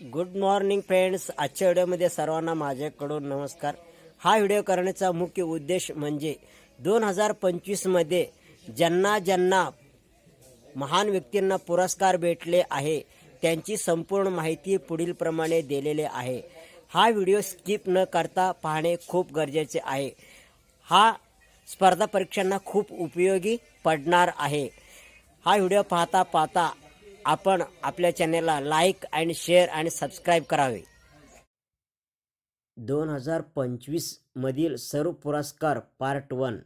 Good morning friends. आजच्या व्हिडिओमध्ये सर्वांना माझ्याकडून नमस्कार. हा व्हिडिओ करण्याचा मुख्य उद्देश म्हणजे 2025मध्ये ज्यांना ज्यांना महान व्यक्तींना पुरस्कार भेटले आहे त्यांची संपूर्ण माहिती पुढील प्रमाणे दिलेली आहे. हा व्हिडिओ स्किप न करता पाहणे खूप गरजेचे आहे. हा स्पर्धा परीक्षांना खूप उपयोगी पडणार आहे. हा व्हिडिओ पाहता पाहता आपण आपल्या चॅनेलला लाईक आणि शेअर आणि सबस्क्राईब करावे. 2025 मधील सर्व पुरस्कार पार्ट 1.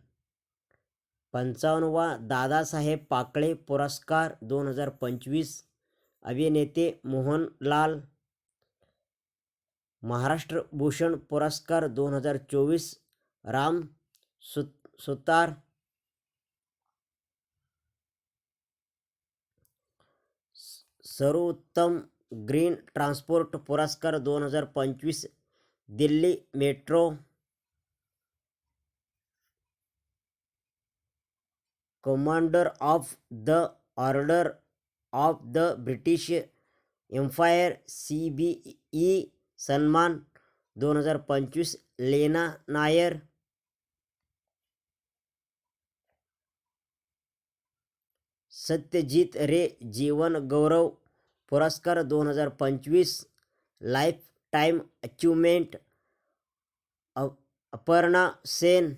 55वा दादासाहेब फाळके पुरस्कार 2025 अभिनेते मोहनलाल. महाराष्ट्र भूषण पुरस्कार 2024 राम सुतार. सर्वोत्तम ग्रीन ट्रान्सपोर्ट पुरस्कार 2025 Delhi metro. Commander of the order of the British Empire CBE सन्मान 2025 लेना Nair. Satyajit Ray Jeevan Gaurav Puraskar 2025 lifetime achievement Aparna Sen.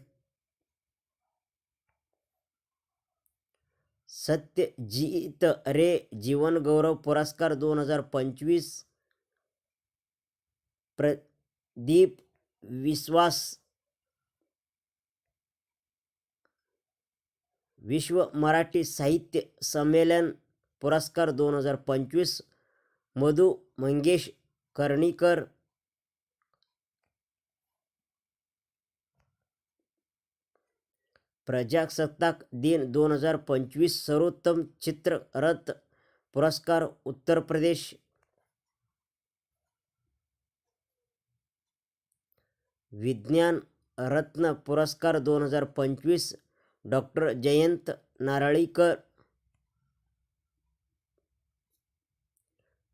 Satyajit Ray Jeevan Gaurav Puraskar 2025 Pradeep विश्वास. विश्व मराठी साहित्य संमेलन पुरस्कार 2025 मधु मंगेश कर्णिकर. प्रजासत्ताक दिन 2025 सर्वोत्तम चित्ररथ पुरस्कार उत्तर प्रदेश. विज्ञान रत्न पुरस्कार 2025 डॉक्टर जयंत नारळीकर.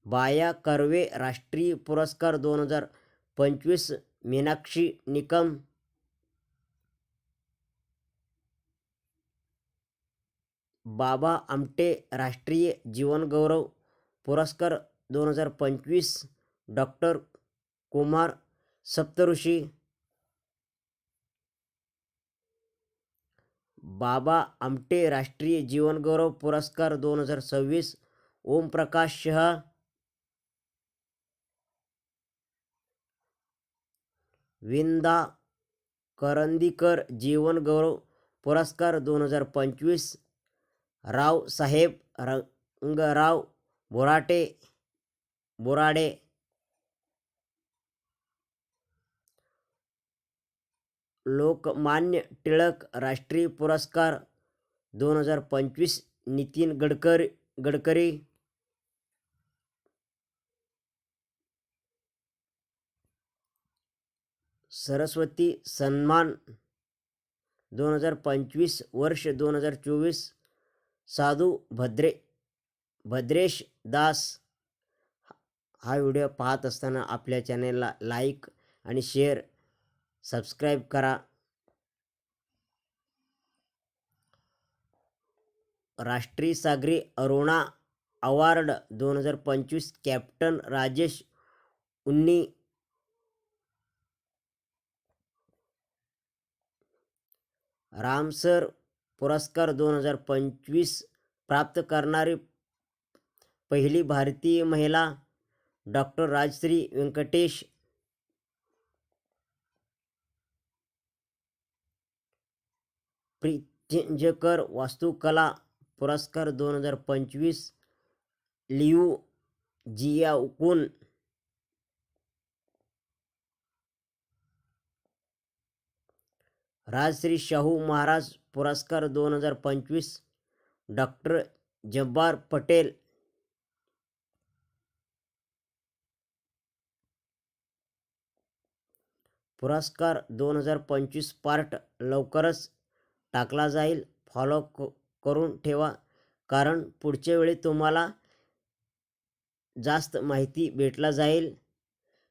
बाया कर्वे राष्ट्रीय पुरस्कार 2025 मीनाक्षी निकम. बाबा आमटे राष्ट्रीय जीवन गौरव पुरस्कार 2025 डॉक्टर कुमार सप्तऋषी. बाबा आमटे राष्ट्रीय जीवन गौरव पुरस्कार 2026 ओमप्रकाश शहा. विंदा करंदीकर जीवन गौरव पुरस्कार 2025 रावसाहेब रंगराव बोराडे. लोकमान्य टिळक राष्ट्रीय पुरस्कार 2025 नितीन गडकरी. सरस्वती सन्मान 2025 वर्ष 2024 साधू भद्रेश दास. हा व्हिडिओ पाहत असताना आपल्या चॅनेलला लाईक आणि शेअर सबस्क्राईब करा. राष्ट्रीय सागरी अरुणा अवॉर्ड 2025 कॅप्टन राजेश उन्नी. रामसर पुरस्कार 2025 प्राप्त करणारी पहिली भारतीय महिला डॉक्टर राजश्री व्यंकटेश. प्रित्यंजकर वास्तुकला पुरस्कार 2025 लियू जियाओकुन. राजश्री शाहू महाराज पुरस्कार 2025 डॉक्टर जब्बार पटेल. पुरस्कार 2025 पार्ट लवकरच टाकला जाईल. फॉलो करून ठेवा, कारण पुढच्या वेळी तुम्हाला जास्त माहिती भेटला जाईल.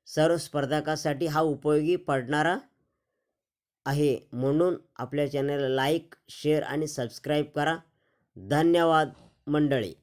सर्व स्पर्धकासाठी हा उपयोगी पडणारा आहे. म्हणून आपल्या चॅनलला लाईक, शेअर आणि सबस्क्राईब करा. धन्यवाद मंडळी.